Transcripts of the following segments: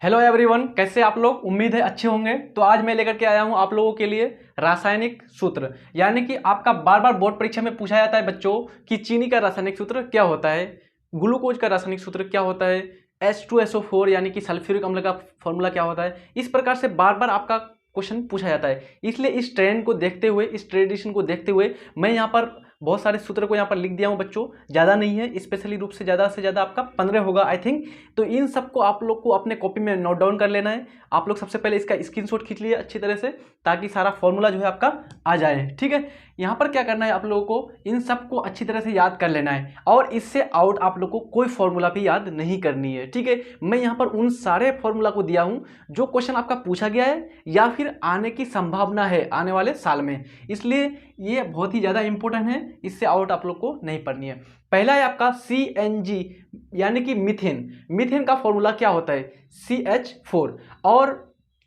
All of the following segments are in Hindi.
हेलो एवरीवन, कैसे आप लोग? उम्मीद है अच्छे होंगे। तो आज मैं लेकर के आया हूं आप लोगों के लिए रासायनिक सूत्र, यानी कि आपका बार बार बोर्ड परीक्षा में पूछा जाता है बच्चों कि चीनी का रासायनिक सूत्र क्या होता है, ग्लूकोज का रासायनिक सूत्र क्या होता है, H2SO4 यानी कि सल्फ्यूरिक अम्ल का फॉर्मूला क्या होता है। इस प्रकार से बार बार आपका क्वेश्चन पूछा जाता है। इसलिए इस ट्रेंड को देखते हुए, इस ट्रेडिशन को देखते हुए मैं यहाँ पर बहुत सारे सूत्र को यहाँ पर लिख दिया हूँ बच्चों। ज़्यादा नहीं है, स्पेशली रूप से ज़्यादा आपका 15 होगा आई थिंक। तो इन सबको आप लोग को अपने कॉपी में नोट डाउन कर लेना है। आप लोग सबसे पहले इसका स्क्रीनशॉट खींच लिए अच्छी तरह से, ताकि सारा फॉर्मूला जो है आपका आ जाए। ठीक है, यहाँ पर क्या करना है, आप लोगों को इन सबको अच्छी तरह से याद कर लेना है और इससे आउट आप लोग को कोई फॉर्मूला भी याद नहीं करनी है। ठीक है, मैं यहाँ पर उन सारे फॉर्मूला को दिया हूँ जो क्वेश्चन आपका पूछा गया है या फिर आने की संभावना है आने वाले साल में, इसलिए ये बहुत ही ज़्यादा इंपॉर्टेंट है। इससे आउट आप लोग को नहीं पढ़नी है। पहला है आपका CNG यानी कि मीथेन। मीथेन का फॉर्मूला क्या होता है? CH4। और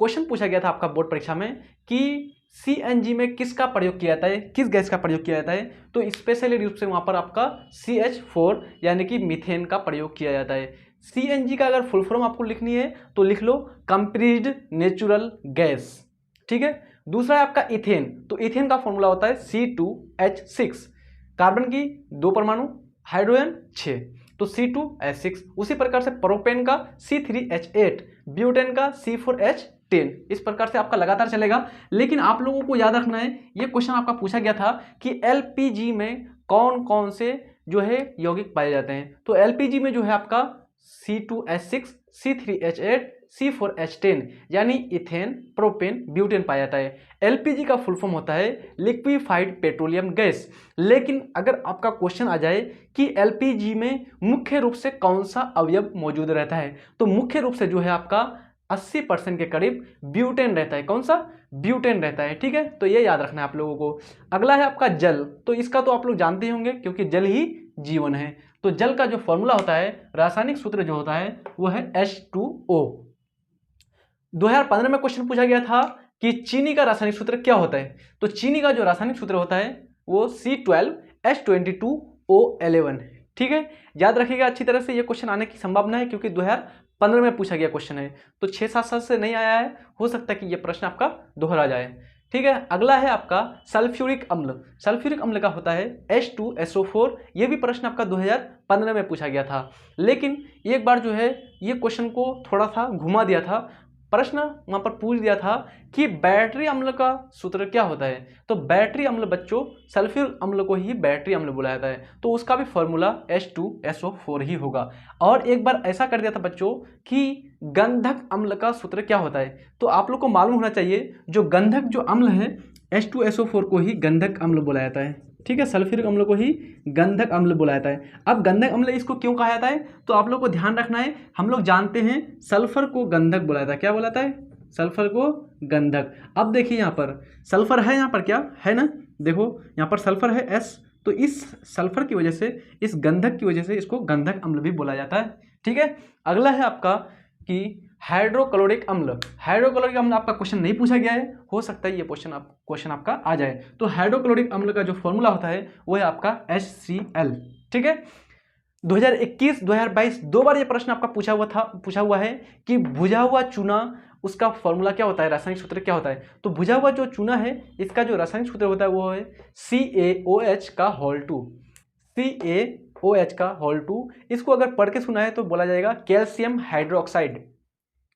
क्वेश्चन पूछा गया था आपका बोर्ड परीक्षा में कि CNG में किसका प्रयोग किया जाता है, किस गैस का प्रयोग किया जाता है। तो स्पेशली रूप से वहां पर आपका CH4 यानी कि मीथेन का प्रयोग किया जाता है। CNG का अगर फुल फॉर्म आपको लिखनी है तो लिख लो कंप्रेस्ड नेचुरल गैस। ठीक है, दूसरा है आपका इथेन। तो इथेन का फॉर्मूला होता है C2H6, कार्बन की 2 परमाणु, हाइड्रोजन 6, तो C2H6। उसी प्रकार से प्रोपेन का C3H8, ब्यूटेन का C4H10। इस प्रकार से आपका लगातार चलेगा। लेकिन आप लोगों को याद रखना है, ये क्वेश्चन आपका पूछा गया था कि LPG में कौन कौन से जो है यौगिक पाए जाते हैं। तो LPG में जो है आपका C2H6, C3H8, C4H10 यानी इथेन, प्रोपेन, ब्यूटेन पाया जाता है। LPG का फुल फॉर्म होता है लिक्विफाइड पेट्रोलियम गैस। लेकिन अगर आपका क्वेश्चन आ जाए कि LPG में मुख्य रूप से कौन सा अवयव मौजूद रहता है, तो मुख्य रूप से जो है आपका 80% के करीब ब्यूटेन रहता है। कौन सा? ब्यूटेन रहता है। ठीक है, तो ये याद रखना है आप लोगों को। अगला है आपका जल। तो इसका तो आप लोग जानते ही होंगे क्योंकि जल ही जीवन है। तो जल का जो फॉर्मूला होता है, रासायनिक सूत्र जो होता है वो है H2O। 2015 में क्वेश्चन पूछा गया था कि चीनी का रासायनिक सूत्र क्या होता है। तो चीनी का जो रासायनिक सूत्र होता है वो C12H22O11। ठीक है, याद रखिएगा अच्छी तरह से। ये क्वेश्चन आने की संभावना है क्योंकि 2015 में पूछा गया क्वेश्चन है, तो 6-7 साल से नहीं आया है, हो सकता है कि ये प्रश्न आपका दोहरा जाए। ठीक है, अगला है आपका सल्फ्यूरिक अम्ल। सल्फ्यूरिक अम्ल का होता है H2SO4। ये भी प्रश्न आपका 2015 में पूछा गया था, लेकिन एक बार जो है ये क्वेश्चन को थोड़ा सा घुमा दिया था। प्रश्न वहां पर पूछ दिया था कि बैटरी अम्ल का सूत्र क्या होता है। तो बैटरी अम्ल बच्चों, सल्फ्यूरिक अम्ल को ही बैटरी अम्ल बुलाया जाता है, तो उसका भी फॉर्मूला H2SO4 ही होगा। और एक बार ऐसा कर दिया था बच्चों कि गंधक अम्ल का सूत्र क्या होता है। तो आप लोग को मालूम होना चाहिए जो गंधक जो अम्ल है H2SO4 को ही गंधक अम्ल बुलाया जाता है। ठीक है, सल्फ्यूरिक अम्ल को ही गंधक अम्ल बुलाया जाता है। अब गंधक अम्ल इसको क्यों कहा जाता है, तो आप लोग को ध्यान रखना है। हम लोग जानते हैं सल्फर को गंधक बुलाया जाता है। क्या बुलाता है? सल्फर को गंधक। अब देखिए यहाँ पर सल्फर है, यहाँ पर क्या है ना, देखो यहाँ पर सल्फर है S, तो इस सल्फर की वजह से, इस गंधक की वजह से इसको गंधक अम्ल भी बोला जाता है। ठीक है, अगला है आपका कि हाइड्रोक्लोरिक अम्ल। हाइड्रोक्लोरिक अम्ल आपका क्वेश्चन नहीं पूछा गया है, हो सकता है ये क्वेश्चन आपका आ जाए। तो हाइड्रोक्लोरिक अम्ल का जो फॉर्मूला होता है वो है आपका HCl। ठीक है, 2021 2022 दो बार ये प्रश्न आपका पूछा हुआ है कि भुजा हुआ चूना, उसका फॉर्मूला क्या होता है, रासायनिक सूत्र क्या होता है। तो भुजा हुआ जो चूना है इसका जो रासायनिक सूत्र होता है वो है CaOH2। CaOH2। इसको अगर पढ़ के सुना है तो बोला जाएगा कैल्शियम हाइड्रोक्साइड।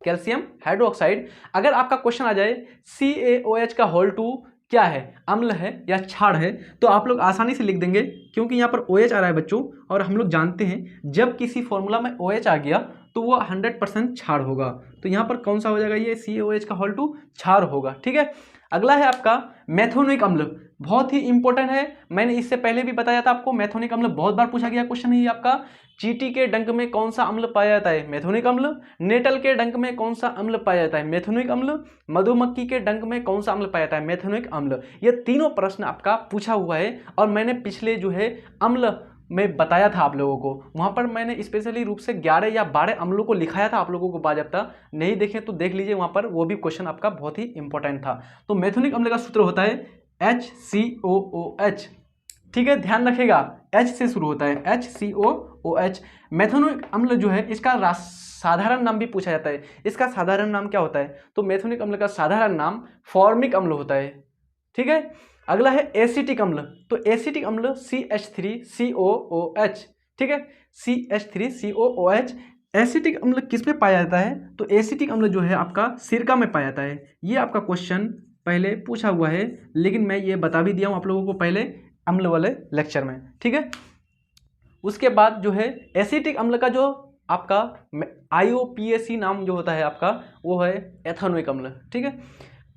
Calcium hydroxide. अगर आपका क्वेश्चन आ जाए CaOH2 क्या है, अम्ल है या क्षार है, तो आप लोग आसानी से लिख देंगे क्योंकि यहाँ पर OH आ रहा है बच्चों, और हम लोग जानते हैं जब किसी फॉर्मूला में OH आ गया तो वो 100% क्षार होगा। तो यहाँ पर कौन सा हो जाएगा, ये CaOH2 क्षार होगा। ठीक है, अगला है आपका मेथोनिक अम्ल। बहुत ही इंपॉर्टेंट है, मैंने इससे पहले भी बताया था आपको। मेथोनिक अम्ल बहुत बार पूछा गया क्वेश्चन है आपका। चींटी के डंक में कौन सा अम्ल पाया जाता है? मेथोनिक अम्ल। नेटल के डंक में कौन सा अम्ल पाया जाता है? मेथोनिक अम्ल। मधुमक्खी के डंक में कौन सा अम्ल पाया जाता है? मेथोनिक अम्ल। ये तीनों प्रश्न आपका पूछा हुआ है और मैंने पिछले जो है अम्ल में बताया था आप लोगों को। वहां पर मैंने स्पेशली रूप से 11 या 12 अम्लों को लिखाया था आप लोगों को बाज़ाब्ता। नहीं देखें तो देख लीजिए, वहां पर वो भी क्वेश्चन आपका बहुत ही इंपॉर्टेंट था। तो मेथोनिक अम्ल का सूत्र होता है HCOOH। ठीक है, ध्यान रखेगा, H से शुरू होता है, HCOOH। OH। मेथनोइक अम्ल जो है इसका साधारण नाम भी पूछा जाता है। इसका साधारण नाम क्या होता है? तो मेथनोइक अम्ल का साधारण नाम फॉर्मिक अम्ल होता है। ठीक है। अगला है एसिटिक अम्ल। तो एसिटिक अम्ल CH3COOH। ठीक है, CH3COOH। एसिटिक अम्ल किस में पाया जाता है? तो एसिटिक अम्ल जो है आपका सिरका में पाया जाता है। ये आपका क्वेश्चन पहले पूछा हुआ है, लेकिन मैं ये बता भी दिया हूँ आप लोगों को पहले अम्ल वाले लेक्चर में। ठीक है। उसके बाद जो है एसिटिक अम्ल का जो आपका IUPAC नाम जो होता है आपका, वो है एथेनोइक अम्ल। ठीक है।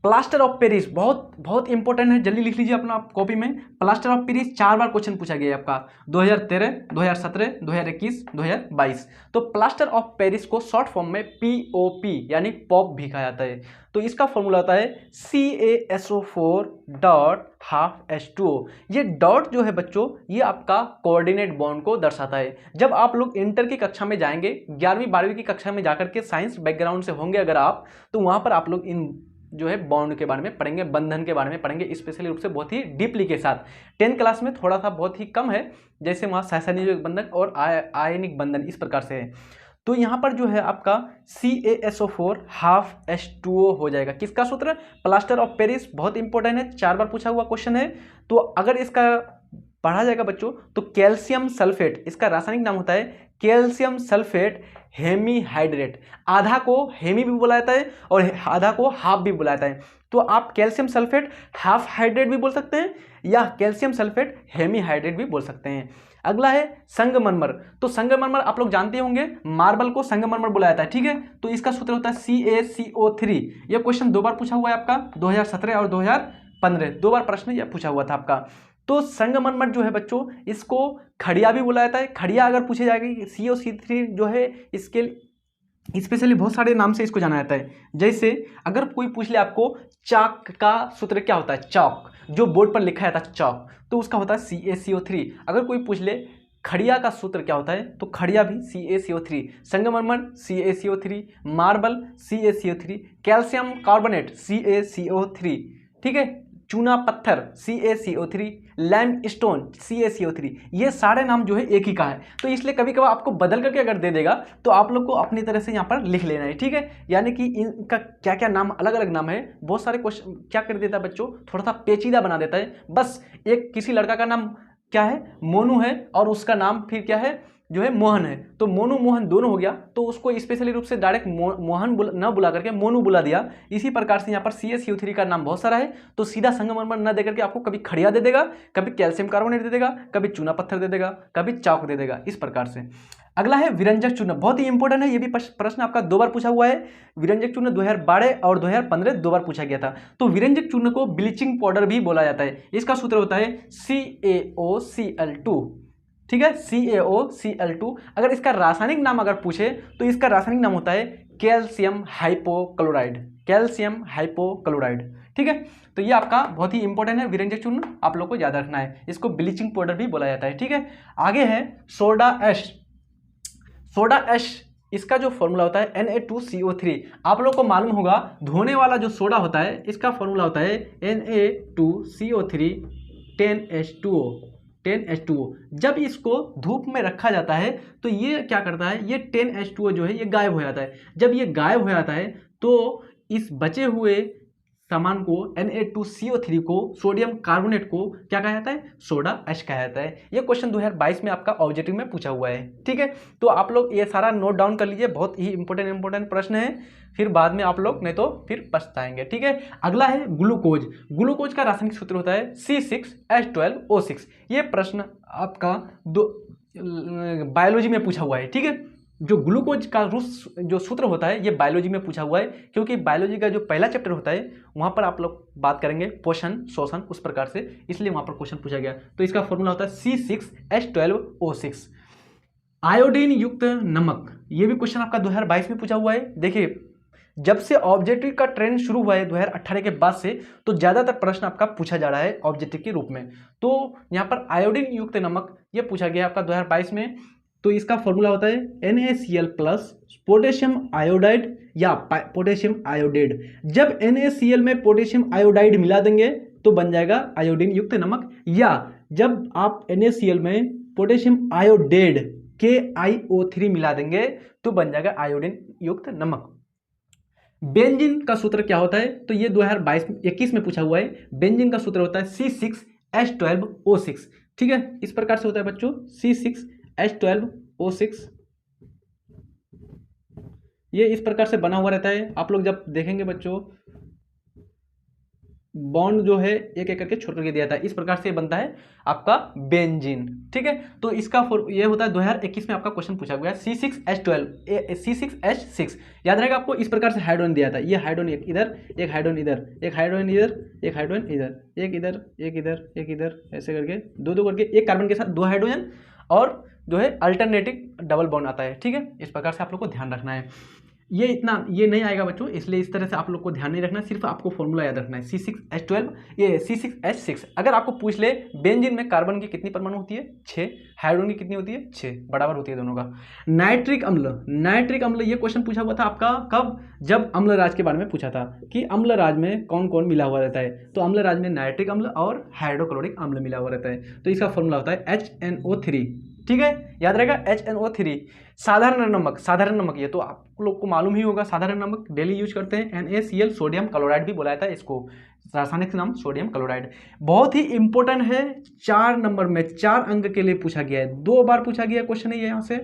प्लास्टर ऑफ पेरिस बहुत बहुत इंपॉर्टेंट है, जल्दी लिख लीजिए अपना कॉपी में। Plaster of Paris 4 bar question पूछा गया है आपका, 2013, 2017, 2021, 2022। तो प्लास्टर ऑफ पेरिस को शॉर्ट फॉर्म में POP यानी पॉप भी कहा जाता है। तो इसका फॉर्मूला होता है CaSO4.12H2O। ये डॉट जो है बच्चों, ये आपका कोऑर्डिनेट बॉन्ड को दर्शाता है। जब आप लोग इंटर की कक्षा में जाएंगे, 11वीं 12वीं की कक्षा में जाकर के साइंस बैकग्राउंड से होंगे अगर आप, तो वहां पर आप लोग इन जो है बॉन्ड के बारे में पढ़ेंगे, बंधन के बारे में पढ़ेंगे, स्पेशली रूप से बहुत ही डीपली के साथ। 10th क्लास में थोड़ा सा बहुत ही कम है, जैसे वहाँ सहसंयोजक बंधन और आयनिक बंधन इस प्रकार से है। तो यहाँ पर जो है आपका CaSO4.12H2O हो जाएगा। किसका सूत्र? Plaster of Paris. बहुत इंपॉर्टेंट है, 4 बार पूछा हुआ क्वेश्चन है। तो अगर इसका पढ़ा जाएगा बच्चों, तो कैल्शियम सल्फेट, इसका रासायनिक नाम होता है कैल्शियम सल्फेट हेमीहाइड्रेट। आधा को हेमी भी बुलाया जाता है और आधा को हाफ भी बुलाया जाता है। तो आप कैल्शियम सल्फेट हाफ हाइड्रेट भी बोल सकते हैं या कैल्शियम सल्फेट हेमीहाइड्रेट भी बोल सकते हैं। अगला है संगमरमर। तो संगमरमर आप लोग जानते होंगे, मार्बल को संगमरमर बुलाया जाता है। ठीक है। तो इसका सूत्र होता है CaCO3। यह क्वेश्चन 2 बार पूछा हुआ है आपका, 2017 और 2015, 2 बार प्रश्न यह पूछा हुआ था आपका। तो संगमरमर जो है बच्चों, इसको खड़िया भी बुलाया जाता है। खड़िया अगर पूछे जाएगी, COC3 जो है इसके स्पेशली बहुत सारे नाम से इसको जाना जाता है। जैसे अगर कोई पूछ ले आपको चाक का सूत्र क्या होता है, चौक, जो बोर्ड पर लिखा जाता है चौक, तो उसका होता है CaCO3। अगर कोई पूछ ले खड़िया का सूत्र क्या होता है, तो खड़िया भी CaCO3। संगमरमर CaCO3, marble CaCO3, calcium carbonate CaCO3। ठीक है। चूना पत्थर CaCO3, लाइमस्टोन CaCO3। ये सारे नाम जो है एक ही का है, तो इसलिए कभी कभार आपको बदल करके अगर दे देगा तो आप लोग को अपनी तरह से यहाँ पर लिख लेना है। ठीक है। यानी कि इनका क्या क्या नाम, अलग अलग नाम है। बहुत सारे क्वेश्चन क्या कर देता है बच्चों, थोड़ा सा पेचीदा बना देता है। बस एक किसी लड़का का नाम क्या है, मोनू है, और उसका नाम फिर क्या है जो है मोहन है, तो मोनू मोहन दोनों हो गया, तो उसको स्पेशली रूप से डायरेक्ट मोहन न बुला करके मोनू बुला दिया। इसी प्रकार से यहाँ पर CaCO3 का नाम बहुत सारा है, तो सीधा संगमरमर न देकर के आपको कभी खड़िया दे देगा, कभी कैल्शियम कार्बोनेट दे देगा, कभी चूना पत्थर दे देगा, कभी चौक दे देगा, इस प्रकार से। अगला है विरंजक चूर्ण। बहुत ही इंपॉर्टेंट है, ये भी प्रश्न आपका 2 बार पूछा हुआ है। विरंजक चूर्ण 2012 और 2015 2 बार पूछा गया था। तो विरंजक चूर्ण को ब्लीचिंग पाउडर भी बोला जाता है। इसका सूत्र होता है CaOCl2। ठीक है, CaOCl2। अगर इसका रासायनिक नाम अगर पूछे तो इसका रासायनिक नाम होता है कैल्शियम हाइपोक्लोराइड। Calcium hypochloride. ठीक है। तो ये आपका बहुत ही इंपॉर्टेंट है विरंजक चूर्ण, आप लोग को याद रखना है। इसको ब्लीचिंग पाउडर भी बोला जाता है। ठीक है। आगे है सोडा ऐश। सोडा ऐश, इसका जो फॉर्मूला होता है Na2CO3। आप लोग को मालूम होगा धोने वाला जो सोडा होता है, इसका फॉर्मूला होता है Na2CO3 10H2O। 10H2O। जब इसको धूप में रखा जाता है तो ये क्या करता है, ये 10H2O जो है ये गायब हो जाता है। जब ये गायब हो जाता है तो इस बचे हुए सामान को Na2CO3 को, सोडियम कार्बोनेट को क्या कहा जाता है, सोडा ऐश कहा जाता है। ये क्वेश्चन 2022 में आपका ऑब्जेक्टिव में पूछा हुआ है। ठीक है। तो आप लोग ये सारा नोट डाउन कर लीजिए, बहुत ही इंपॉर्टेंट प्रश्न है, फिर बाद में आप लोग नहीं तो फिर पछताएंगे। ठीक है। अगला है ग्लूकोज। ग्लूकोज का रासायनिक सूत्र होता है C6H12O6। ये प्रश्न आपका बायोलॉजी में पूछा हुआ है। ठीक है। जो ग्लूकोज का जो सूत्र होता है ये बायोलॉजी में पूछा हुआ है, क्योंकि बायोलॉजी का जो पहला चैप्टर होता है वहाँ पर आप लोग बात करेंगे पोषण शोषण उस प्रकार से, इसलिए वहाँ पर क्वेश्चन पूछा गया। तो इसका फॉर्मूला होता है C6H12O6। आयोडीन युक्त नमक, ये भी क्वेश्चन आपका 2022 में पूछा हुआ है। देखिए जब से ऑब्जेक्टिव का ट्रेंड शुरू हुआ है 2018 के बाद से, तो ज़्यादातर प्रश्न आपका पूछा जा रहा है ऑब्जेक्टिव के रूप में। तो यहाँ पर आयोडीन युक्त नमक ये पूछा गया आपका 2022 में। तो इसका फॉर्मूला होता है NaCl प्लस पोटेशियम आयोडाइड या पोटेशियम आयोडेड। जब NaCl में पोटेशियम आयोडाइड मिला देंगे तो बन जाएगा आयोडीन युक्त नमक, या जब आप NaCl में पोटेशियम आयोडेड KiO3 मिला देंगे तो बन जाएगा आयोडीन युक्त नमक। बेंजीन का सूत्र क्या होता है, तो ये 2021 में पूछा हुआ है। बेंजीन का सूत्र होता है C6H12O6। ठीक है, इस प्रकार से होता है बच्चों, C6H12O6। ये इस प्रकार से बना हुआ रहता है। आप लोग जब देखेंगे बच्चों, बॉन्ड जो है एक एक करके छोड़ करके दिया था, इस प्रकार से बनता है आपका बेंजीन। ठीक है, तो इसका ये होता है 2021 में आपका क्वेश्चन पूछा गया है C6H6 याद रहेगा आपको। इस प्रकार से हाइड्रोजन दिया था, ये हाइड्रोजन एक इधर, एक हाइड्रोजन इधर, एक हाइड्रोजन इधर, एक हाइड्रोजन इधर, एक इधर, एक इधर, एक इधर, ऐसे करके दो दो करके एक कार्बन के साथ दो हाइड्रोजन और जो है अल्टरनेटिव डबल बॉन्ड आता है। ठीक है, इस प्रकार से आप लोग को ध्यान रखना है। ये नहीं आएगा बच्चों, इसलिए इस तरह से आप लोग को ध्यान नहीं रखना, सिर्फ आपको फॉर्मूला याद रखना है C6H12, ये C6H6। अगर आपको पूछ ले बेंजीन में कार्बन की कितनी परमाणु होती है, 6, हाइड्रोजन की कितनी होती है, 6, बराबर होती है दोनों का। नाइट्रिक अम्ल, ये क्वेश्चन पूछा हुआ था आपका कब, जब अम्लराज के बारे में पूछा था कि अम्लराज में कौन कौन मिला हुआ रहता है, तो अम्लराज में नाइट्रिक अम्ल और हाइड्रोक्लोरिक अम्ल मिला हुआ रहता है। तो इसका फॉर्मूला होता है HNO3। ठीक है, याद रहेगा HNO3। साधारण नमक, ये तो आप लोग को मालूम ही होगा, साधारण नमक डेली यूज करते हैं, NaCl, सोडियम क्लोराइड भी बोला जाता है इसको, रासायनिक नाम सोडियम क्लोराइड। बहुत ही इंपॉर्टेंट है, 4 नंबर में 4 अंक के लिए पूछा गया है, 2 बार पूछा गया क्वेश्चन है यहाँ से।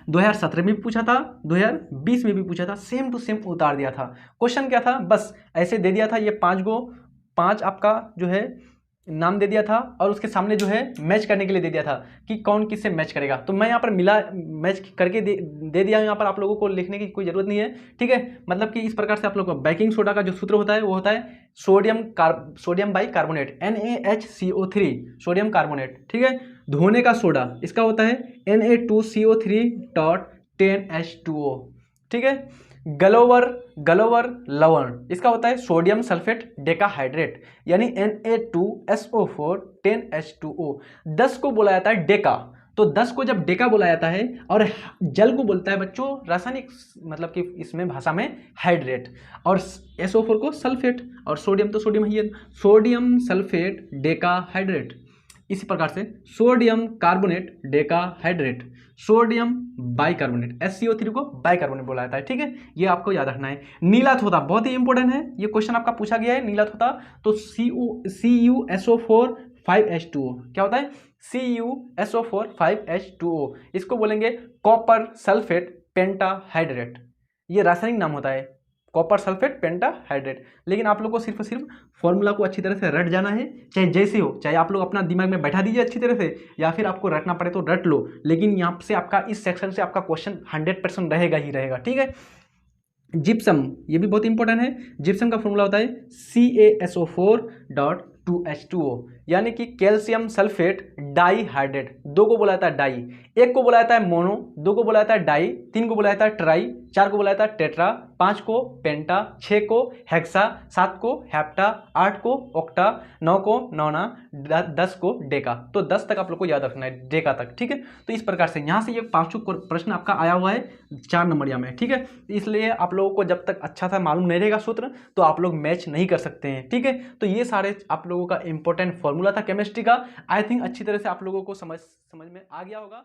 2017 में भी पूछा था, 2020 में भी पूछा था, सेम टू सेम उतार दिया था। क्वेश्चन क्या था, बस ऐसे दे दिया था, ये 5 आपका जो है नाम दे दिया था और उसके सामने जो है मैच करने के लिए दे दिया था कि कौन किससे मैच करेगा। तो मैं यहाँ पर मैच करके दे दिया, यहाँ पर आप लोगों को लिखने की कोई ज़रूरत नहीं है। ठीक है, मतलब कि इस प्रकार से आप लोगों को बेकिंग सोडा का जो सूत्र होता है वो होता है sodium bicarbonate, NaHCO3, sodium carbonate. ठीक है, धोने का सोडा इसका होता है Na2CO3.10H2O। ठीक है, गलोवर लवण इसका होता है सोडियम सल्फेट डेकाहाइड्रेट, यानी Na2SO4 10H2O। 10 को बोला जाता है डेका, तो 10 को जब डेका बोला जाता है और जल को बोलता है बच्चों रासायनिक, मतलब कि इसमें भाषा में हाइड्रेट, और SO4 को सल्फेट, और सोडियम तो सोडियम ही है, सोडियम सल्फेट डेकाहाइड्रेट। इसी प्रकार से sodium carbonate decahydrate, sodium bicarbonate, SCO3 को बाइकार्बोनेट बोला जाता है। ठीक है, ये आपको याद रखना है। नीला थोथा बहुत ही इंपॉर्टेंट है, ये क्वेश्चन आपका पूछा गया है। नीला थोथा तो CuSO4 5H2O, क्या होता है CuSO4 5H2O, इसको बोलेंगे कॉपर सल्फेट पेंटाहाइड्रेट, ये रासायनिक नाम होता है कॉपर सल्फेट पेंटाहाइड्रेट। लेकिन आप लोग को सिर्फ फॉर्मूला को अच्छी तरह से रट जाना है, चाहे जैसे हो, चाहे आप लोग अपना दिमाग में बैठा दीजिए अच्छी तरह से, या फिर आपको रटना पड़े तो रट लो, लेकिन यहाँ से आपका इस सेक्शन से आपका क्वेश्चन 100% रहेगा ही रहेगा। ठीक है, जिप्सम, ये भी बहुत इंपॉर्टेंट है। जिप्सम का फॉर्मूला होता है CaSO4.2H2O, यानी कि कैल्शियम सल्फेट डाइहाइड्रेट। 2 को बोला जाता है डाई, 1 को बोला जाता है मोनो, 2 को बोला जाता है डाई, 3 को बोला जाता है ट्राई, 4 को बोला जाता है टेट्रा, 5 को पेंटा, 6 को हेक्सा, 7 को हेप्टा, 8 को ऑक्टा, 9 को नौना, 10 को डेका। तो 10 तक आप लोग को याद रखना है, डेका तक। ठीक है, तो इस प्रकार से यहाँ से ये 5 प्रश्न आपका आया हुआ है 4 नंबरिया में। ठीक है, इसलिए आप लोगों को जब तक अच्छा सा मालूम नहीं रहेगा सूत्र, तो आप लोग मैच नहीं कर सकते हैं। ठीक है, तो ये सारे आप लोगों का इंपॉर्टेंट फॉर्मूला था केमिस्ट्री का। आई थिंक अच्छी तरह से आप लोगों को समझ में आ गया होगा।